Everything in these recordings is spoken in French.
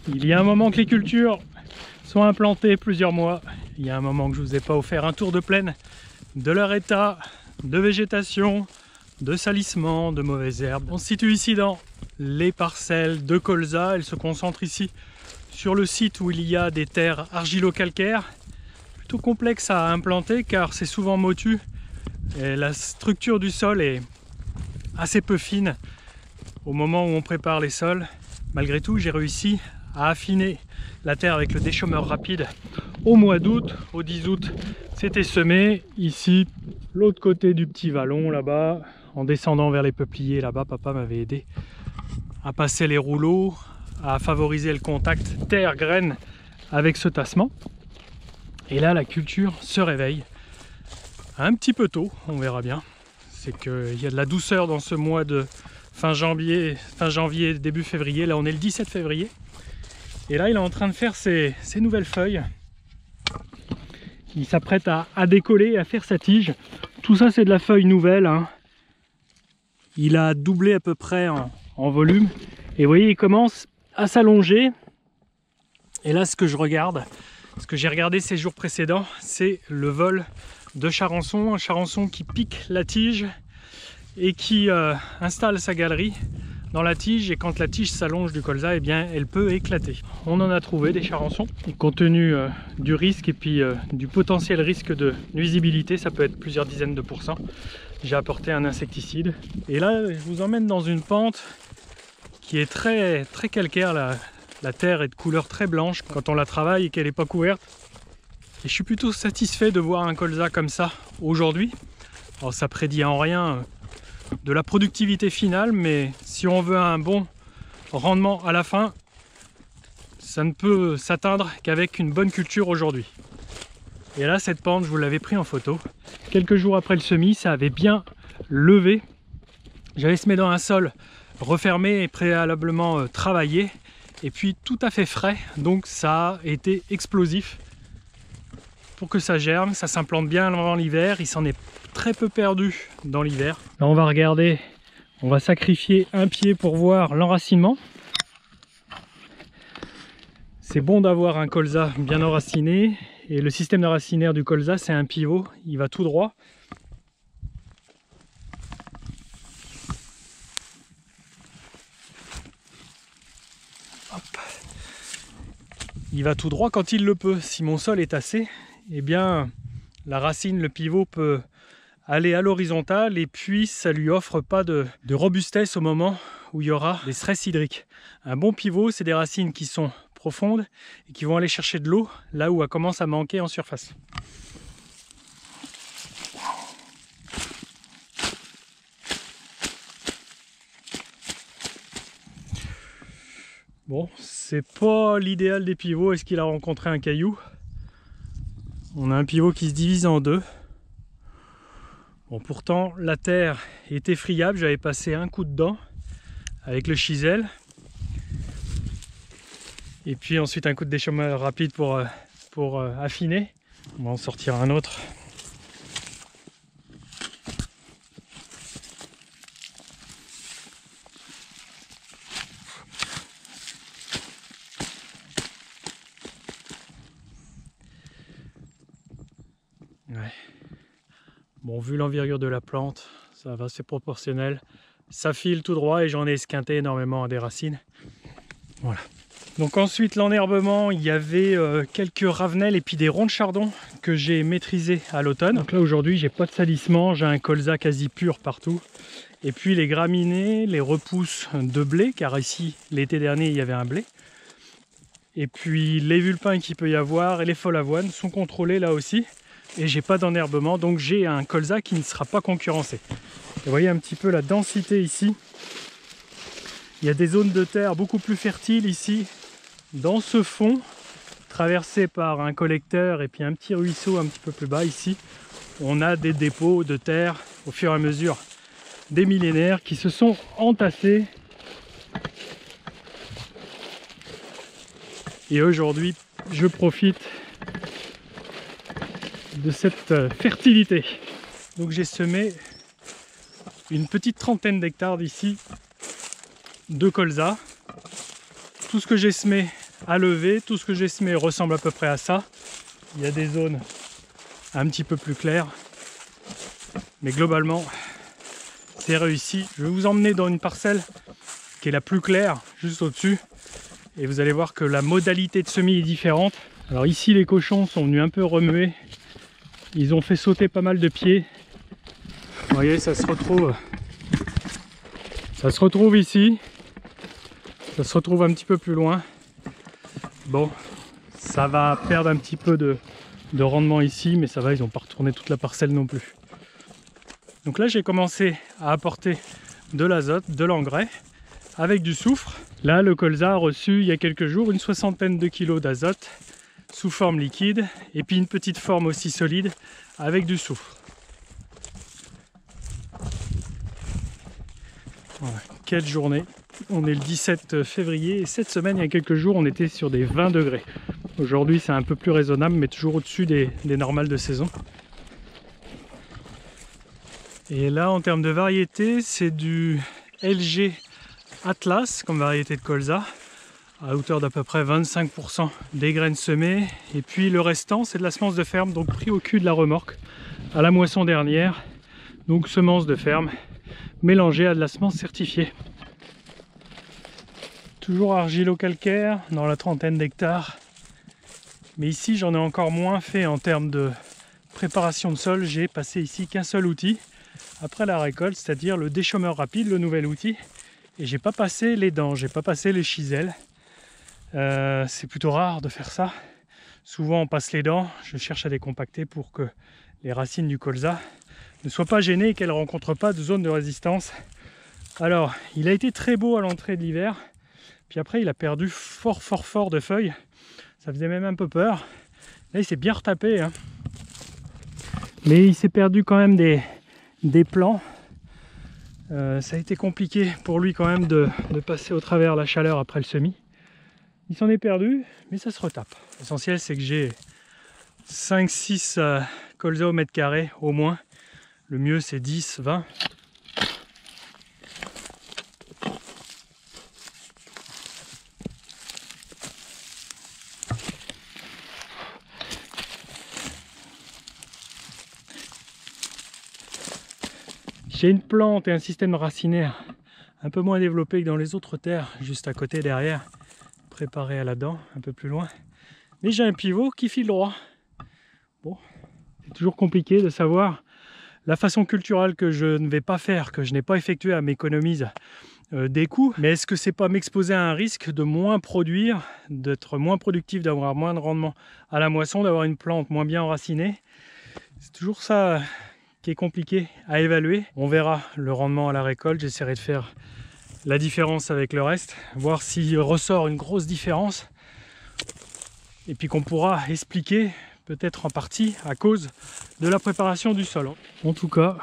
Il y a un moment que les cultures sont implantées, plusieurs mois. Il y a un moment que je ne vous ai pas offert un tour de plaine de leur état de végétation, de salissement, de mauvaises herbes. On se situe ici dans les parcelles de colza. Elles se concentrent ici sur le site où il y a des terres argilo-calcaires. Plutôt complexe à implanter car c'est souvent motu et la structure du sol est assez peu fine au moment où on prépare les sols. Malgré tout, j'ai réussi à affiner la terre avec le déchômeur rapide au mois d'août. Au 10 août, c'était semé. Ici, l'autre côté du petit vallon, là-bas, en descendant vers les peupliers, là-bas, papa m'avait aidé à passer les rouleaux, à favoriser le contact terre-graine avec ce tassement. Et là, la culture se réveille un petit peu tôt, on verra bien. C'est qu'il y a de la douceur dans ce mois de fin janvier, début février. Là, on est le 17 février. Et là, il est en train de faire ses nouvelles feuilles. Il s'apprête à décoller, à faire sa tige. Tout ça, c'est de la feuille nouvelle, hein. Il a doublé à peu près en volume. Et vous voyez, il commence à s'allonger. Et là, ce que je regarde, ce que j'ai regardé ces jours précédents, c'est le vol de charançon. Un charançon qui pique la tige et qui installe sa galerie dans la tige, et quand la tige s'allonge du colza, eh bien, elle peut éclater. On en a trouvé des charançons, et compte tenu du risque et puis du potentiel risque de nuisibilité, ça peut être plusieurs dizaines de pourcents, j'ai apporté un insecticide. Et là, je vous emmène dans une pente qui est très calcaire. La terre est de couleur très blanche quand on la travaille et qu'elle n'est pas couverte. Et je suis plutôt satisfait de voir un colza comme ça aujourd'hui. Alors ça prédit en rien de la productivité finale, mais si on veut un bon rendement à la fin, ça ne peut s'atteindre qu'avec une bonne culture aujourd'hui. Et là, cette pente, je vous l'avais pris en photo. Quelques jours après le semis, ça avait bien levé. J'avais semé dans un sol refermé et préalablement travaillé, et puis tout à fait frais, donc ça a été explosif. Pour que ça germe, ça s'implante bien avant l'hiver, il s'en est très peu perdu dans l'hiver. Là, on va regarder, on va sacrifier un pied pour voir l'enracinement. C'est bon d'avoir un colza bien enraciné, et le système d'enracinaire du colza, c'est un pivot, il va tout droit. Hop. Il va tout droit quand il le peut. Si mon sol est tassé, eh bien la racine, le pivot peut aller à l'horizontale, et puis ça lui offre pas de robustesse au moment où il y aura des stress hydriques. Un bon pivot, c'est des racines qui sont profondes et qui vont aller chercher de l'eau là où elle commence à manquer en surface. Bon, c'est pas l'idéal des pivots. Est-ce qu'il a rencontré un caillou? On a un pivot qui se divise en deux. Bon, pourtant la terre était friable, j'avais passé un coup dedans avec le chisel. Et puis ensuite un coup de déchômeur rapide pour affiner. On va en sortir un autre. Ouais. Bon, vu l'envergure de la plante, ça va, c'est proportionnel. Ça file tout droit et j'en ai esquinté énormément à des racines. Voilà. Donc ensuite, l'enherbement, il y avait quelques ravenelles et puis des ronds de chardon que j'ai maîtrisés à l'automne. Donc là, aujourd'hui, j'ai pas de salissement, j'ai un colza quasi pur partout. Et puis les graminées, les repousses de blé, car ici, l'été dernier, il y avait un blé. Et puis les vulpins qu'il peut y avoir et les folles avoines sont contrôlés là aussi. Et j'ai pas d'enherbement, donc j'ai un colza qui ne sera pas concurrencé. Et vous voyez un petit peu la densité ici. Il y a des zones de terre beaucoup plus fertiles ici, dans ce fond, traversé par un collecteur et puis un petit ruisseau un petit peu plus bas ici. On a des dépôts de terre au fur et à mesure des millénaires qui se sont entassés. Et aujourd'hui, je profite de cette fertilité. Donc j'ai semé une petite trentaine d'hectares d'ici de colza. Tout ce que j'ai semé à lever. Tout ce que j'ai semé ressemble à peu près à ça. Il y a des zones un petit peu plus claires. Mais globalement, c'est réussi. Je vais vous emmener dans une parcelle qui est la plus claire, juste au-dessus. Et vous allez voir que la modalité de semis est différente. Alors ici, les cochons sont venus un peu remuer. Ils ont fait sauter pas mal de pieds. Vous voyez, ça se retrouve ici. Ça se retrouve un petit peu plus loin. Bon, ça va perdre un petit peu de rendement ici, mais ça va, ils n'ont pas retourné toute la parcelle non plus. Donc là, j'ai commencé à apporter de l'azote, de l'engrais, avec du soufre. Là, le colza a reçu il y a quelques jours une 60aine de kilos d'azote sous forme liquide, et puis une petite forme aussi solide avec du soufre. Voilà, quelle journée! On est le 17 février et cette semaine, il y a quelques jours, on était sur des 20 degrés. Aujourd'hui, c'est un peu plus raisonnable, mais toujours au-dessus des normales de saison. Et là, en termes de variété, c'est du LG Atlas comme variété de colza, à hauteur d'à peu près 25% des graines semées. Et puis le restant, c'est de la semence de ferme, donc pris au cul de la remorque à la moisson dernière. Donc semence de ferme mélangée à de la semence certifiée. Toujours argilo-calcaire, dans la 30aine d'hectares. Mais ici, j'en ai encore moins fait en termes de préparation de sol. J'ai passé ici qu'un seul outil après la récolte, c'est-à-dire le déchaumeur rapide, le nouvel outil. Et j'ai pas passé les dents, j'ai pas passé les chisels. C'est plutôt rare de faire ça. Souvent on passe les dents, je cherche à décompacter pour que les racines du colza ne soient pas gênées et qu'elles ne rencontrent pas de zone de résistance. Alors, il a été très beau à l'entrée de l'hiver, puis après il a perdu fort de feuilles. Ça faisait même un peu peur. Là il s'est bien retapé, hein. Mais il s'est perdu quand même des plants. Ça a été compliqué pour lui quand même de passer au travers la chaleur après le semis. Il s'en est perdu, mais ça se retape. L'essentiel, c'est que j'ai 5-6 colza au mètre carré au moins. Le mieux, c'est 10-20. J'ai une plante et un système racinaire un peu moins développé que dans les autres terres, juste à côté derrière, préparé à la dent, un peu plus loin. Mais j'ai un pivot qui file droit. Bon, c'est toujours compliqué de savoir la façon culturelle que je ne vais pas faire, que je n'ai pas effectuée, à m'économiser des coûts. Mais est-ce que c'est pas m'exposer à un risque de moins produire, d'être moins productif, d'avoir moins de rendement à la moisson, d'avoir une plante moins bien enracinée? C'est toujours ça qui est compliqué à évaluer. On verra le rendement à la récolte, j'essaierai de faire la différence avec le reste, voir s'il ressort une grosse différence et puis qu'on pourra expliquer peut-être en partie à cause de la préparation du sol. En tout cas,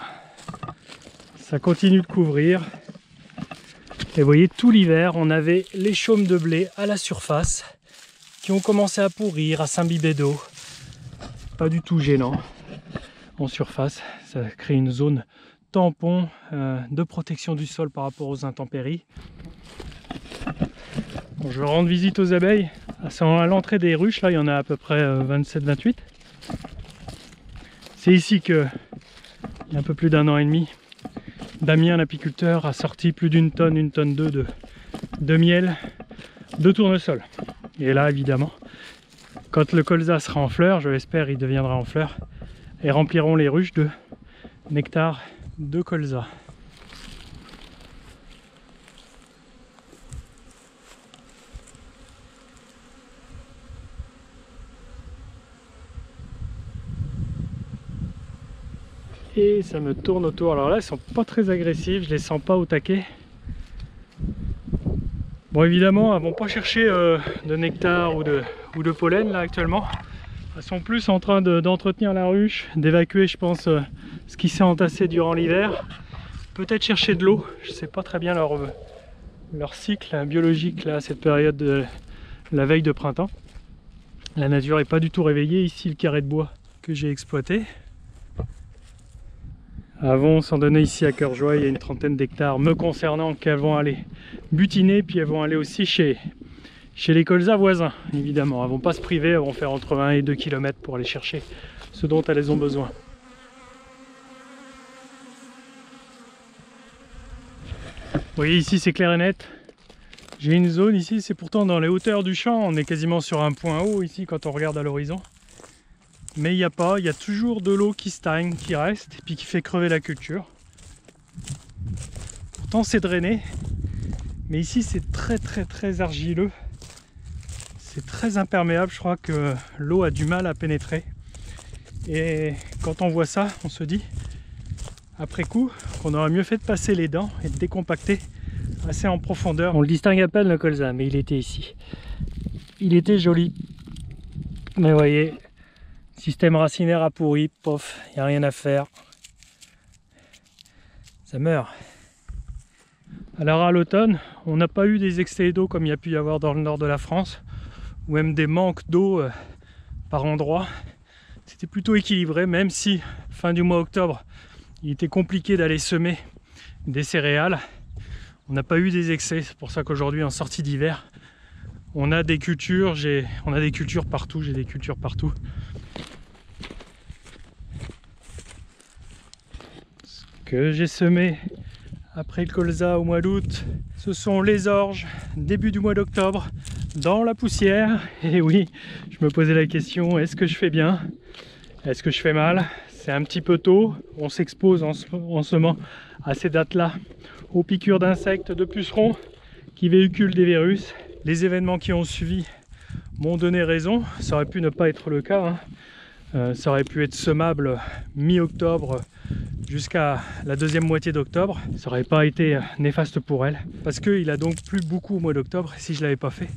ça continue de couvrir et vous voyez, tout l'hiver on avait les chaumes de blé à la surface qui ont commencé à pourrir, à s'imbiber d'eau. Pas du tout gênant. En surface, ça crée une zone tampon de protection du sol par rapport aux intempéries. Bon, je vais rendre visite aux abeilles. À l'entrée des ruches, là il y en a à peu près 27-28. C'est ici que, il y a un peu plus d'1 an et demi, Damien l'apiculteur a sorti plus d'une tonne, 1,2 tonne de miel de tournesol. Et là évidemment, quand le colza sera en fleur, je l'espère il deviendra en fleur, et rempliront les ruches de nectar de colza. Et ça me tourne autour. Alors là, ils sont pas très agressifs, je les sens pas au taquet. Bon, évidemment, elles vont pas chercher de nectar ou de pollen là actuellement. Elles sont plus en train d'entretenir la ruche, d'évacuer, je pense, ce qui s'est entassé durant l'hiver. Peut-être chercher de l'eau. Je sais pas très bien leur cycle biologique là, à cette période de la veille de printemps. La nature est pas du tout réveillée. Ici, le carré de bois que j'ai exploité. Avant, sans donner ici à Cœur-Joie, il y a une 30aine d'hectares me concernant qu'elles vont aller butiner, puis elles vont aller aussi chez chez les colzas voisins, évidemment. Elles vont pas se priver, elles vont faire entre 1 et 2 km pour aller chercher ce dont elles ont besoin. Vous voyez ici c'est clair et net. J'ai une zone ici, c'est pourtant dans les hauteurs du champ, on est quasiment sur un point haut ici quand on regarde à l'horizon. Mais il y a toujours de l'eau qui stagne, qui reste, et puis qui fait crever la culture. Pourtant c'est drainé, mais ici c'est très argileux. C'est très imperméable, je crois que l'eau a du mal à pénétrer. Et quand on voit ça, on se dit, après coup, qu'on aurait mieux fait de passer les dents et de décompacter assez en profondeur. On le distingue à peine le colza, mais il était ici. Il était joli. Mais vous voyez, système racinaire a pourri, pof, il n'y a rien à faire. Ça meurt. Alors à l'automne, on n'a pas eu des excès d'eau comme il y a pu y avoir dans le nord de la France, ou même des manques d'eau par endroits. C'était plutôt équilibré, même si fin du mois octobre, il était compliqué d'aller semer des céréales. On n'a pas eu des excès, c'est pour ça qu'aujourd'hui en sortie d'hiver, on a des cultures, on a des cultures partout, j'ai des cultures partout. Ce que j'ai semé après le colza au mois d'août, ce sont les orges, début du mois d'octobre, dans la poussière. Et oui, je me posais la question, est-ce que je fais bien? Est-ce que je fais mal? C'est un petit peu tôt, on s'expose en ce moment à ces dates-là aux piqûres d'insectes, de pucerons qui véhiculent des virus. Les événements qui ont suivi m'ont donné raison, ça aurait pu ne pas être le cas, hein. Ça aurait pu être semable mi-octobre jusqu'à la deuxième moitié d'octobre, ça n'aurait pas été néfaste pour elle, parce qu'il a donc plu beaucoup au mois d'octobre, et si je ne l'avais pas fait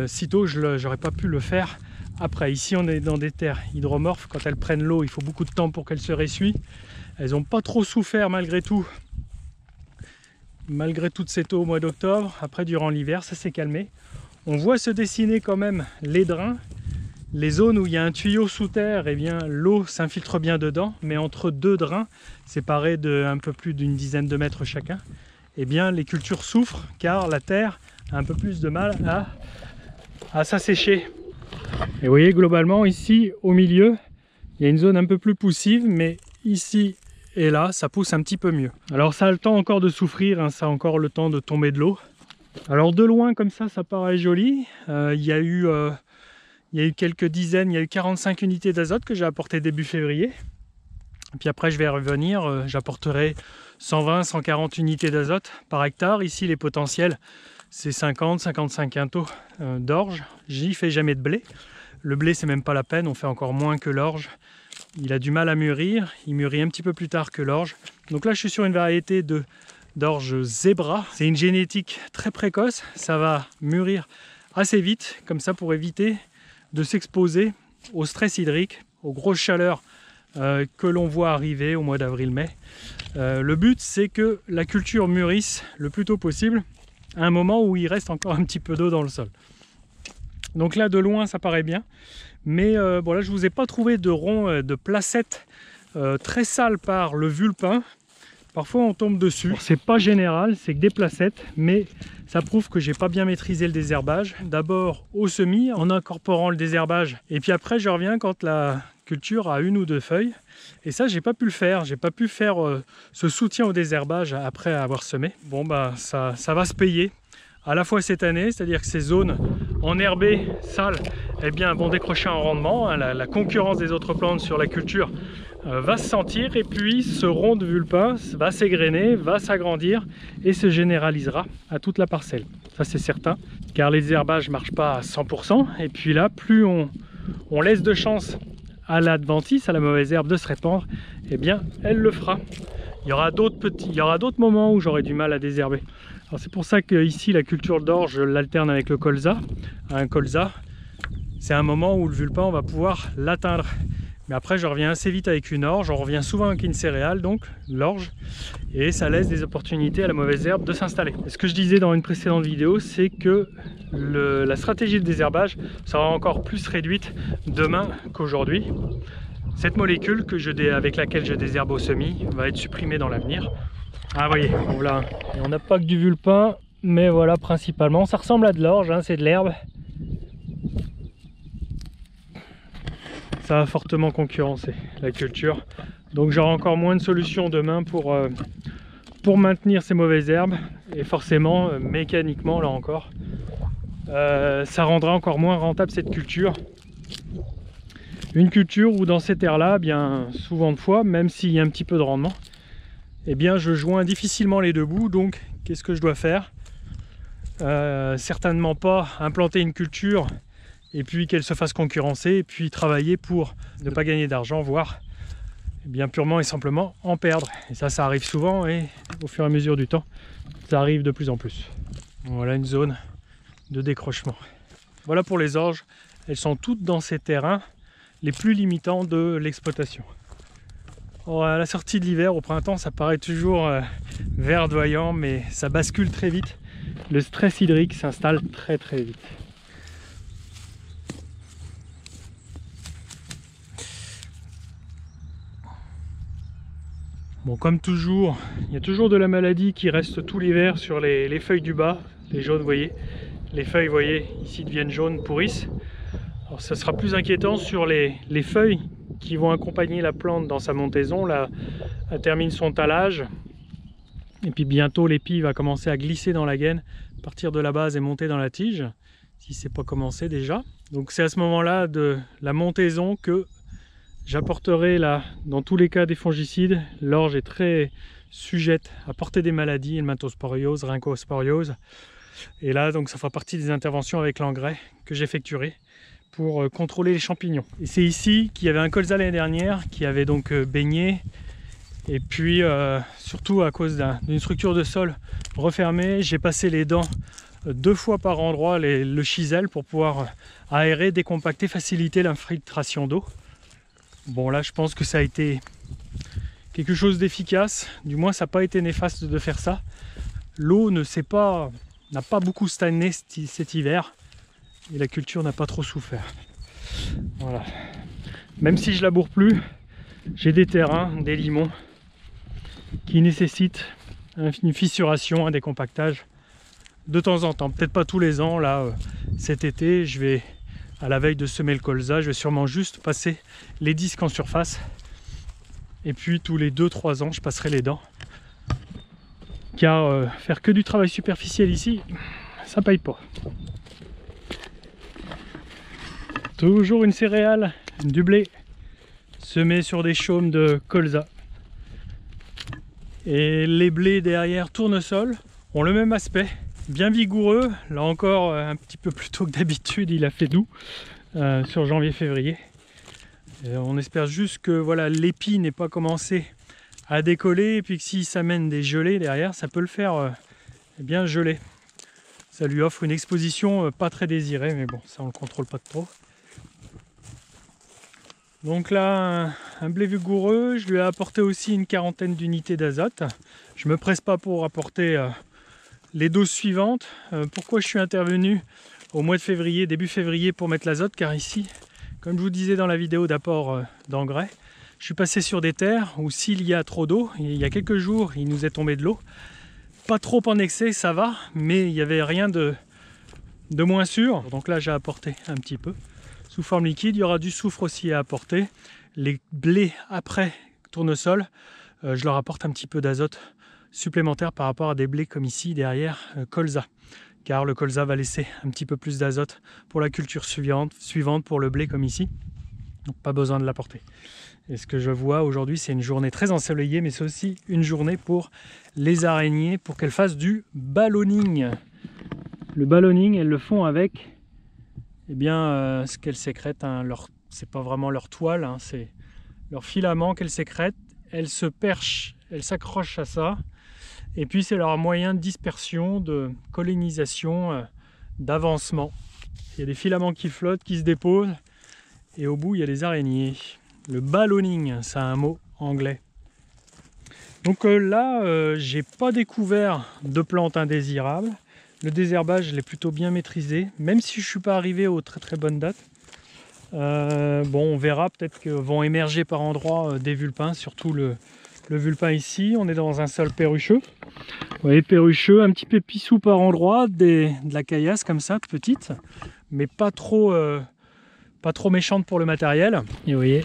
si tôt, je n'aurais pas pu le faire après. Ici on est dans des terres hydromorphes, quand elles prennent l'eau il faut beaucoup de temps pour qu'elles se ressuient. Elles n'ont pas trop souffert malgré toute cette eau au mois d'octobre. Après durant l'hiver ça s'est calmé. On voit se dessiner quand même les drains. Les zones où il y a un tuyau sous terre, eh bien l'eau s'infiltre bien dedans, mais entre deux drains, séparés de un peu plus d'une dizaine de mètres chacun, eh bien les cultures souffrent car la terre a un peu plus de mal à s'assécher. Et vous voyez globalement ici au milieu, il y a une zone un peu plus poussive, mais ici et là ça pousse un petit peu mieux. Alors ça a le temps encore de souffrir, hein, ça a encore le temps de tomber de l'eau. Alors de loin comme ça paraît joli. Il y a eu quelques dizaines, il y a eu 45 unités d'azote que j'ai apporté début février. Et puis après je vais revenir, j'apporterai 120-140 unités d'azote par hectare. Ici les potentiels c'est 50-55 quintaux d'orge. J'y fais jamais de blé. Le blé c'est même pas la peine, on fait encore moins que l'orge. Il a du mal à mûrir, il mûrit un petit peu plus tard que l'orge. Donc là je suis sur une variété d'orge zébra. C'est une génétique très précoce, ça va mûrir assez vite, comme ça pour éviter de s'exposer au stress hydrique, aux grosses chaleurs que l'on voit arriver au mois d'avril-mai. Le but c'est que la culture mûrisse le plus tôt possible, à un moment où il reste encore un petit peu d'eau dans le sol. Donc là de loin ça paraît bien, mais bon là je vous ai pas trouvé de rond, de placette très sale par le vulpin. Parfois on tombe dessus, c'est pas général, c'est que des placettes, mais ça prouve que j'ai pas bien maîtrisé le désherbage. D'abord au semis, en incorporant le désherbage, et puis après je reviens quand la culture a une ou deux feuilles, et ça j'ai pas pu le faire, j'ai pas pu faire ce soutien au désherbage après avoir semé. Bon bah ça va se payer, à la fois cette année, c'est-à-dire que ces zones enherbées, sales, eh bien, vont décrocher un rendement, hein, la concurrence des autres plantes sur la culture va se sentir, et puis ce rond de vulpin va s'égrener, va s'agrandir et se généralisera à toute la parcelle. Ça c'est certain, car les herbages ne marchent pas à 100%, et puis là, plus on laisse de chance à l'adventice, à la mauvaise herbe de se répandre, eh bien elle le fera. Il y aura d'autres moments où j'aurai du mal à désherber. Alors c'est pour ça que ici la culture d'orge, je l'alterne avec le colza. Un colza, c'est un moment où le vulpin on va pouvoir l'atteindre. Mais après je reviens assez vite avec une orge, on revient souvent avec une céréale, donc l'orge, et ça laisse des opportunités à la mauvaise herbe de s'installer. Ce que je disais dans une précédente vidéo, c'est que la stratégie de désherbage sera encore plus réduite demain qu'aujourd'hui. Cette molécule avec laquelle je désherbe au semis va être supprimée dans l'avenir. Ah vous voyez, voilà. Et on n'a pas que du vulpin, Mais voilà, principalement, ça ressemble à de l'orge, hein, c'est de l'herbe. Ça va fortement concurrencer la culture. Donc j'aurai encore moins de solutions demain pour maintenir ces mauvaises herbes. Et forcément, mécaniquement, là encore, ça rendra encore moins rentable cette culture. Une culture où dans ces terres-là, bien souvent de fois, même s'il y a un petit peu de rendement, eh bien je joins difficilement les deux bouts. Donc qu'est-ce que je dois faire? Certainement pas implanter une culture et puis qu'elle se fasse concurrencer et puis travailler pour ne pas gagner d'argent, voire bien purement et simplement en perdre. Et ça arrive souvent et au fur et à mesure du temps, ça arrive de plus en plus. Voilà une zone de décrochement. Voilà pour les orges, elles sont toutes dans ces terrains les plus limitants de l'exploitation. À la sortie de l'hiver, au printemps, ça paraît toujours verdoyant, mais ça bascule très vite. Le stress hydrique s'installe très vite. Bon, comme toujours, il y a toujours de la maladie qui reste tout l'hiver sur les feuilles du bas, les jaunes, vous voyez. Les feuilles, vous voyez, ici deviennent jaunes, pourrissent. Alors ça sera plus inquiétant sur les feuilles qui vont accompagner la plante dans sa montaison. Là, elle termine son talage. Et puis bientôt l'épi va commencer à glisser dans la gaine, partir de la base et monter dans la tige, si c'est pas commencé déjà. Donc c'est à ce moment-là de la montaison que j'apporterai là, dans tous les cas, des fongicides. L'orge est très sujette à porter des maladies, helminthosporiose, rhinchosporiose. Et là, donc ça fera partie des interventions avec l'engrais que j'effectuerai pour contrôler les champignons. Et c'est ici qu'il y avait un colza l'année dernière qui avait donc baigné. Et puis surtout à cause d'une structure de sol refermée, j'ai passé les dents 2 fois par endroit, le chisel, pour pouvoir aérer, décompacter, faciliter l'infiltration d'eau. Bon là je pense que ça a été quelque chose d'efficace, du moins ça n'a pas été néfaste de faire ça. L'eau n'a pas beaucoup stagné cet hiver et la culture n'a pas trop souffert. Voilà. Même si je laboure plus, j'ai des terrains, des limons qui nécessitent une fissuration, un décompactage de temps en temps. Peut-être pas tous les ans. Là, cet été, je vais, à la veille de semer le colza, je vais sûrement juste passer les disques en surface. Et puis tous les 2-3 ans, je passerai les dents. Car faire que du travail superficiel ici, ça paye pas. Toujours une céréale, du blé, semé sur des chaumes de colza. Et les blés derrière tournesol ont le même aspect, bien vigoureux. Là encore, un petit peu plus tôt que d'habitude, il a fait doux sur janvier-février. On espère juste que voilà, l'épi n'ait pas commencé à décoller, et puis que s'il s'amène des gelées derrière, ça peut le faire bien geler. Ça lui offre une exposition pas très désirée, mais bon, ça on le contrôle pas trop. Donc là, un blé vigoureux, je lui ai apporté aussi une 40aine d'unités d'azote. Je ne me presse pas pour apporter les doses suivantes. Pourquoi je suis intervenu au mois de février, début février, pour mettre l'azote? Car ici, comme je vous disais dans la vidéo d'apport d'engrais, je suis passé sur des terres où s'il y a trop d'eau, il y a quelques jours, il nous est tombé de l'eau. Pas trop en excès, ça va, mais il n'y avait rien de moins sûr. Donc là, j'ai apporté un petit peu. Sous forme liquide, il y aura du soufre aussi à apporter. Les blés après tournesol, je leur apporte un petit peu d'azote supplémentaire par rapport à des blés comme ici derrière colza. Car le colza va laisser un petit peu plus d'azote pour la culture suivante pour le blé comme ici. Donc pas besoin de l'apporter. Et ce que je vois aujourd'hui, c'est une journée très ensoleillée, mais c'est aussi une journée pour les araignées, pour qu'elles fassent du ballonning. Le ballonning, elles le font avec ce qu'elles sécrètent, hein, c'est pas vraiment leur toile, hein, c'est leur filament qu'elles sécrètent. Elles se perchent, elles s'accrochent à ça, et puis c'est leur moyen de dispersion, de colonisation, d'avancement. Il y a des filaments qui flottent, qui se déposent, et au bout il y a des araignées. Le ballonning, c'est un mot anglais. Donc là, j'ai pas découvert de plantes indésirables. Le désherbage, je l'ai plutôt bien maîtrisé, même si je ne suis pas arrivé aux très bonnes dates. Bon, on verra, peut-être que vont émerger par endroits des vulpins, surtout le le vulpin ici. On est dans un sol perrucheux. Vous voyez, perrucheux, un petit peu pissou par endroits, de la caillasse comme ça, petite, mais pas trop méchante pour le matériel. Et vous voyez,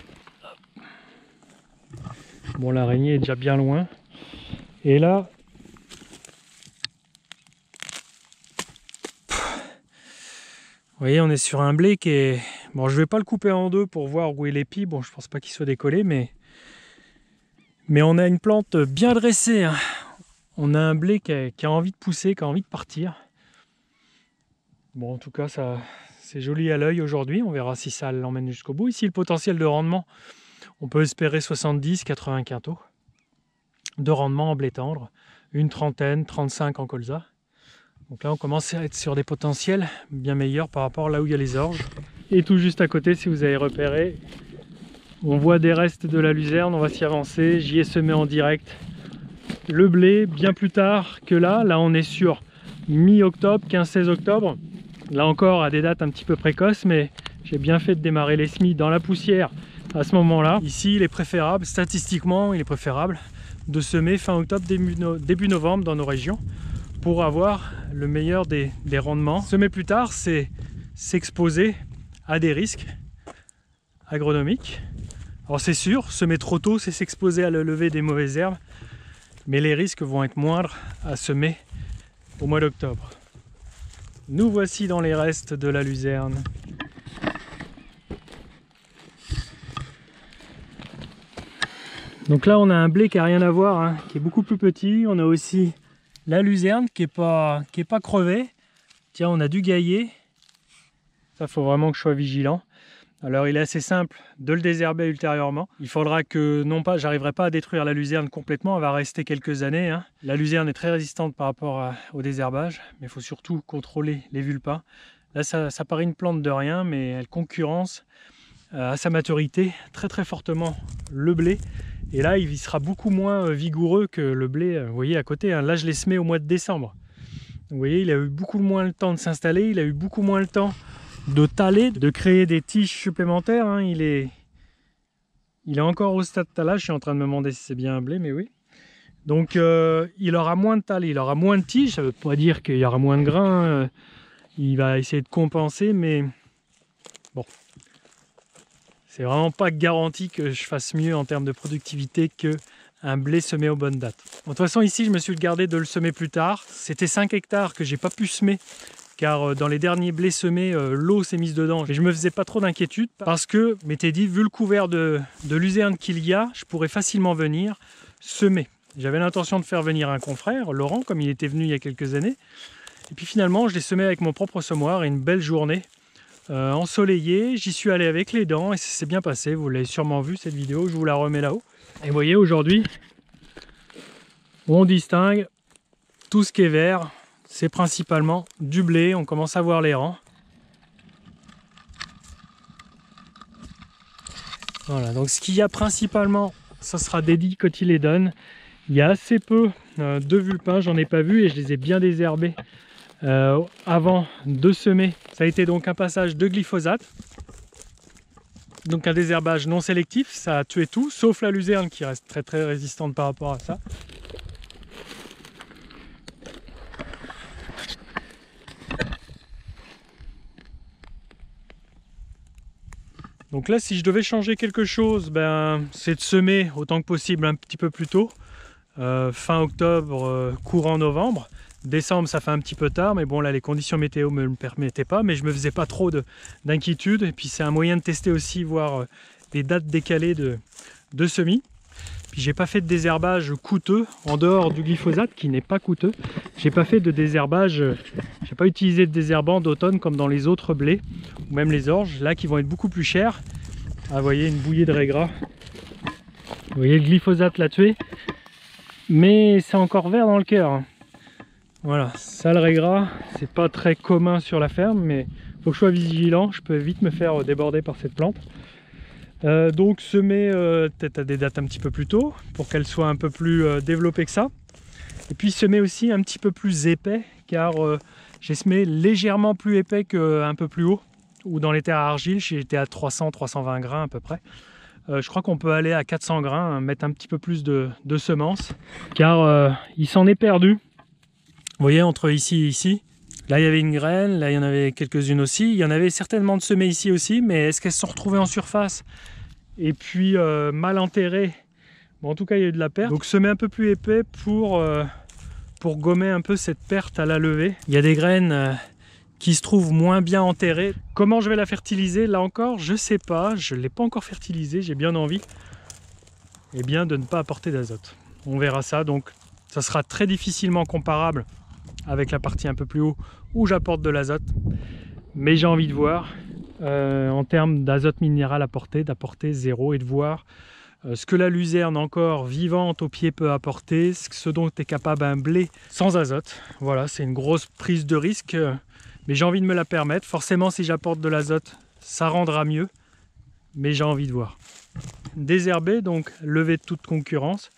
bon, l'araignée est déjà bien loin. Et là, vous voyez, on est sur un blé qui est... Bon, je vais pas le couper en deux pour voir où est l'épi. Bon, je pense pas qu'il soit décollé, mais on a une plante bien dressée, hein. On a un blé qui a envie de pousser, qui a envie de partir. Bon, en tout cas, c'est joli à l'œil aujourd'hui. On verra si ça l'emmène jusqu'au bout. Ici, le potentiel de rendement, on peut espérer 70-80 quintaux de rendement en blé tendre. Une trentaine, 35 en colza. Donc là, on commence à être sur des potentiels bien meilleurs par rapport à là où il y a les orges. Et tout juste à côté, si vous avez repéré, on voit des restes de la luzerne. On va s'y avancer. J'y ai semé en direct le blé bien plus tard que là. Là, on est sur mi-octobre, 15-16 octobre. Là encore, à des dates un petit peu précoces, mais j'ai bien fait de démarrer les semis dans la poussière à ce moment-là. Ici, il est préférable, statistiquement, il est préférable de semer fin octobre, début novembre dans nos régions pour avoir le meilleur des rendements. Semer plus tard, c'est s'exposer à des risques agronomiques. Alors c'est sûr, semer trop tôt, c'est s'exposer à la levée des mauvaises herbes, mais les risques vont être moindres à semer au mois d'octobre. Nous voici dans les restes de la luzerne. Donc là, on a un blé qui n'a rien à voir, hein, qui est beaucoup plus petit. On a aussi la luzerne qui est pas crevée. Tiens, on a du gaillet. Ça, faut vraiment que je sois vigilant. Alors, il est assez simple de le désherber ultérieurement. Il faudra que, non pas, j'arriverai pas à détruire la luzerne complètement. Elle va rester quelques années, hein. La luzerne est très résistante par rapport au désherbage, mais il faut surtout contrôler les vulpins. Là, ça paraît une plante de rien, mais elle concurrence à sa maturité très fortement le blé. Et là, il sera beaucoup moins vigoureux que le blé, vous voyez, à côté, hein. Là, je l'ai semé au mois de décembre. Vous voyez, il a eu beaucoup moins le temps de s'installer, il a eu beaucoup moins le temps de taler, de créer des tiges supplémentaires, hein. Il est encore au stade de talage. Je suis en train de me demander si c'est bien un blé, mais oui. Donc il aura moins de talé, il aura moins de tiges. Ça ne veut pas dire qu'il y aura moins de grains. Il va essayer de compenser, mais bon, c'est vraiment pas garanti que je fasse mieux en termes de productivité que un blé semé aux bonnes dates. Bon, de toute façon, ici, je me suis gardé de le semer plus tard. C'était 5 hectares que j'ai pas pu semer, car dans les derniers blés semés, l'eau s'est mise dedans. Et je me faisais pas trop d'inquiétude parce que, m'étais dit, vu le couvert de luzerne qu'il y a, je pourrais facilement venir semer. J'avais l'intention de faire venir un confrère, Laurent, comme il était venu il y a quelques années. Et puis finalement, je l'ai semé avec mon propre semoir et une belle journée ensoleillée. J'y suis allé avec les dents et ça s'est bien passé. Vous l'avez sûrement vu cette vidéo, je vous la remets là-haut. Et vous voyez, aujourd'hui, on distingue tout ce qui est vert. C'est principalement du blé. On commence à voir les rangs. Voilà, donc ce qu'il y a principalement, ça sera des dicotylédones. Il y a assez peu de vulpins, j'en ai pas vu et je les ai bien désherbés avant de semer. Ça a été donc un passage de glyphosate. Donc un désherbage non sélectif, ça a tué tout, sauf la luzerne qui reste très résistante par rapport à ça. Donc là, si je devais changer quelque chose, c'est de semer autant que possible un petit peu plus tôt. Fin octobre, courant novembre. Décembre, ça fait un petit peu tard, mais bon, là, les conditions météo ne me le permettaient pas, mais je me faisais pas trop d'inquiétude. Et puis, c'est un moyen de tester aussi, voir des dates décalées de semis. Puis, j'ai pas fait de désherbage coûteux, en dehors du glyphosate, qui n'est pas coûteux. J'ai pas fait de désherbage, j'ai pas utilisé de désherbant d'automne comme dans les autres blés, ou même les orges, là, qui vont être beaucoup plus chers. Ah, vous voyez, une bouillée de raiegras. Vous voyez, le glyphosate l'a tué. Mais c'est encore vert dans le cœur. Voilà, ça le raiegras, c'est pas très commun sur la ferme, mais il faut que je sois vigilant, je peux vite me faire déborder par cette plante. Donc semer peut-être à des dates un petit peu plus tôt, pour qu'elle soit un peu plus développée que ça. Et puis semer aussi un petit peu plus épais, car j'ai semé légèrement plus épais qu'un peu plus haut, ou dans les terres à argile, j'étais à 300-320 grains à peu près. Je crois qu'on peut aller à 400 grains, hein, mettre un petit peu plus de semences, car il s'en est perdu. Vous voyez, entre ici et ici, là il y avait une graine, là il y en avait quelques-unes aussi. Il y en avait certainement de semées ici aussi, mais est-ce qu'elles se sont retrouvées en surface et puis mal enterrées? Bon, en tout cas, il y a eu de la perte. Donc semer un peu plus épais pour gommer un peu cette perte à la levée. Il y a des graines qui se trouvent moins bien enterrées. Comment je vais la fertiliser? Là encore, je sais pas. Je ne l'ai pas encore fertilisée. J'ai bien envie de ne pas apporter d'azote. On verra ça. Donc, ça sera très difficilement comparable avec la partie un peu plus haut où j'apporte de l'azote. Mais j'ai envie de voir en termes d'azote minéral apporté, d'apporter 0 et de voir ce que la luzerne encore vivante au pied peut apporter, ce dont est capable un blé sans azote. Voilà, c'est une grosse prise de risque, mais j'ai envie de me la permettre. Forcément, si j'apporte de l'azote, ça rendra mieux, mais j'ai envie de voir. Désherber, donc lever de toute concurrence,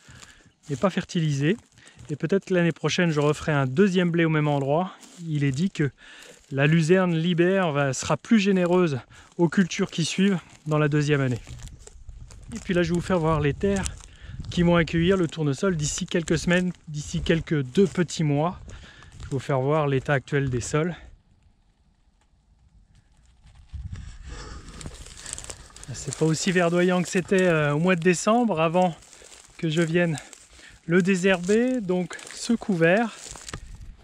mais pas fertiliser. Et peut-être que l'année prochaine, je referai un deuxième blé au même endroit. Il est dit que la luzerne libère sera plus généreuse aux cultures qui suivent dans la deuxième année. Et puis là, je vais vous faire voir les terres qui vont accueillir le tournesol d'ici quelques semaines, d'ici quelques 2 petits mois. Je vais vous faire voir l'état actuel des sols. C'est pas aussi verdoyant que c'était au mois de décembre, avant que je vienne le désherber. Donc ce couvert,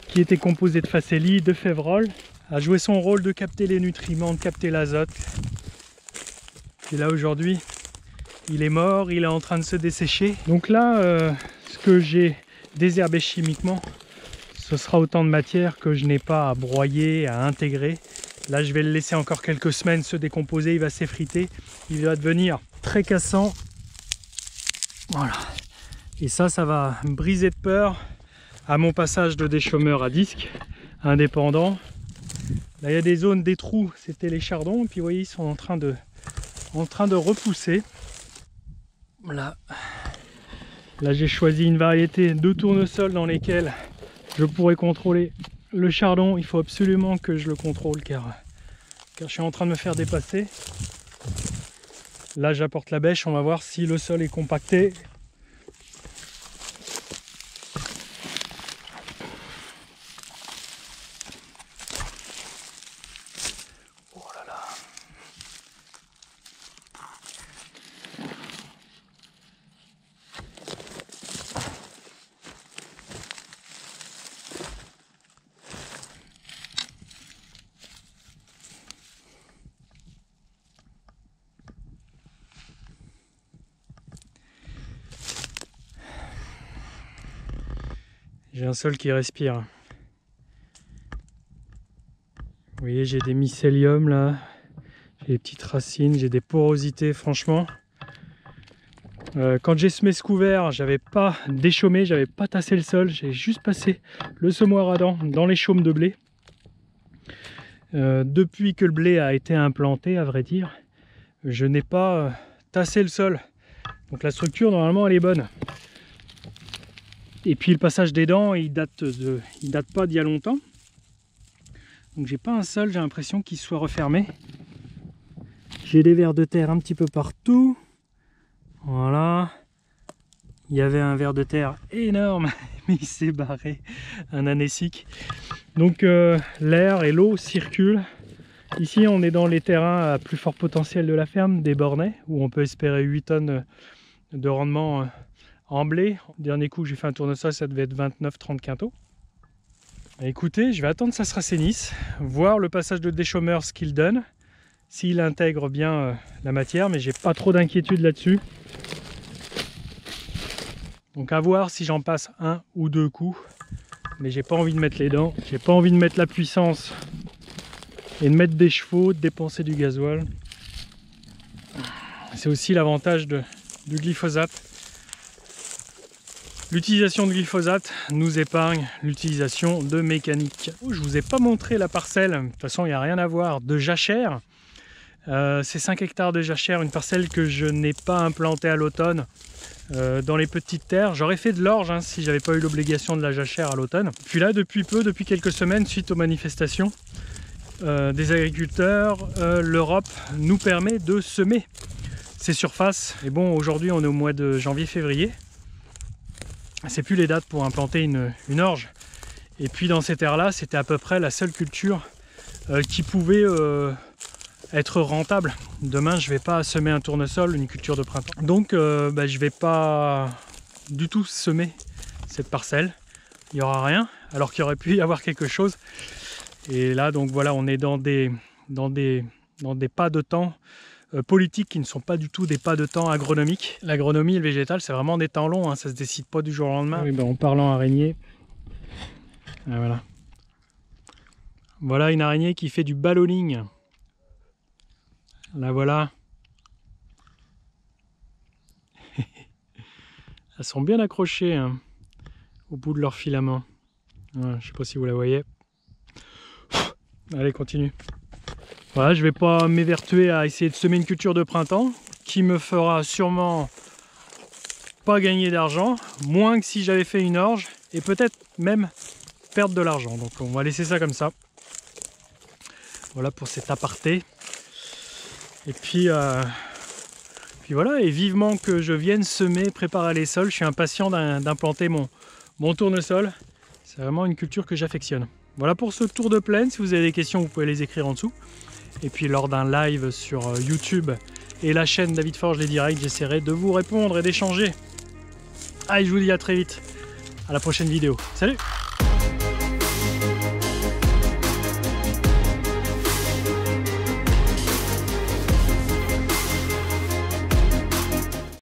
qui était composé de facélie, de févrole, a joué son rôle de capter les nutriments, de capter l'azote. Et là aujourd'hui, il est mort, il est en train de se dessécher. Donc là, ce que j'ai désherbé chimiquement, ce sera autant de matière que je n'ai pas à broyer, à intégrer. Là, je vais le laisser encore quelques semaines se décomposer, il va s'effriter, il va devenir très cassant. Voilà. Et ça va me briser de peur à mon passage de déchômeur à disque indépendant. Là, il y a des zones, des trous, c'était les chardons, et puis vous voyez, ils sont en train de repousser. Là j'ai choisi une variété de tournesol dans lesquels je pourrais contrôler le chardon. Il faut absolument que je le contrôle car je suis en train de me faire dépasser. Là j'apporte la bêche, on va voir si le sol est compacté. Oh là là. J'ai un sol qui respire. Vous voyez, j'ai des mycéliums là, j'ai des petites racines, j'ai des porosités, franchement. Quand j'ai semé ce couvert, j'avais pas déchaumé, j'avais pas tassé le sol, j'ai juste passé le semoir à dents dans les chaumes de blé. Depuis que le blé a été implanté, à vrai dire, je n'ai pas tassé le sol. Donc la structure, normalement, elle est bonne. Et puis le passage des dents, il date pas d'il y a longtemps. Donc j'ai pas un sol, j'ai l'impression qu'il soit refermé. J'ai des vers de terre un petit peu partout. Voilà. Il y avait un ver de terre énorme, mais il s'est barré, un anécique. Donc l'air et l'eau circulent. Ici on est dans les terrains à plus fort potentiel de la ferme, des bornets, où on peut espérer 8 tonnes de rendement en blé. Dernier coup j'ai fait un tournesol, ça devait être 29-30 quintaux. Écoutez, je vais attendre que ça se rassainisse, voir le passage de déchômeur ce qu'il donne, s'il intègre bien la matière, mais j'ai pas trop d'inquiétude là-dessus. Donc à voir si j'en passe 1 ou 2 coups, mais j'ai pas envie de mettre les dents, j'ai pas envie de mettre la puissance et de mettre des chevaux, de dépenser du gasoil. C'est aussi l'avantage du glyphosate. L'utilisation de glyphosate nous épargne l'utilisation de mécanique. Je vous ai pas montré la parcelle, de toute façon il n'y a rien à voir, de jachère. C'est 5 hectares de jachère, une parcelle que je n'ai pas implantée à l'automne dans les petites terres. J'aurais fait de l'orge si j'avais pas eu l'obligation de la jachère à l'automne. Puis là depuis quelques semaines, suite aux manifestations des agriculteurs, l'Europe nous permet de semer ces surfaces. Et bon, aujourd'hui on est au mois de janvier-février. C'est plus les dates pour implanter une orge. Et puis dans ces terres-là, c'était à peu près la seule culture qui pouvait être rentable. Demain, je vais pas semer un tournesol, une culture de printemps. Donc je vais pas du tout semer cette parcelle. Il n'y aura rien, alors qu'il aurait pu y avoir quelque chose. Et là, donc voilà, on est dans des pas de temps politiques qui ne sont pas du tout des pas de temps agronomiques. L'agronomie et le végétal, c'est vraiment des temps longs, hein, ça se décide pas du jour au lendemain. Oui, en parlant araignée, voilà. Voilà une araignée qui fait du ballonning. La voilà. Elles sont bien accrochées hein, au bout de leur filament. Voilà, je sais pas si vous la voyez. Allez, continue. Voilà, je vais pas m'évertuer à essayer de semer une culture de printemps qui me fera sûrement pas gagner d'argent, moins que si j'avais fait une orge et peut-être même perdre de l'argent. Donc on va laisser ça comme ça. Voilà pour cet aparté. Et puis voilà, et vivement que je vienne semer, préparer les sols. Je suis impatient d'implanter mon tournesol. C'est vraiment une culture que j'affectionne. Voilà pour ce tour de plaine. Si vous avez des questions, vous pouvez les écrire en dessous. Et puis lors d'un live sur YouTube et la chaîne David Forge les Directs, j'essaierai de vous répondre et d'échanger. Allez, je vous dis à très vite. À la prochaine vidéo. Salut!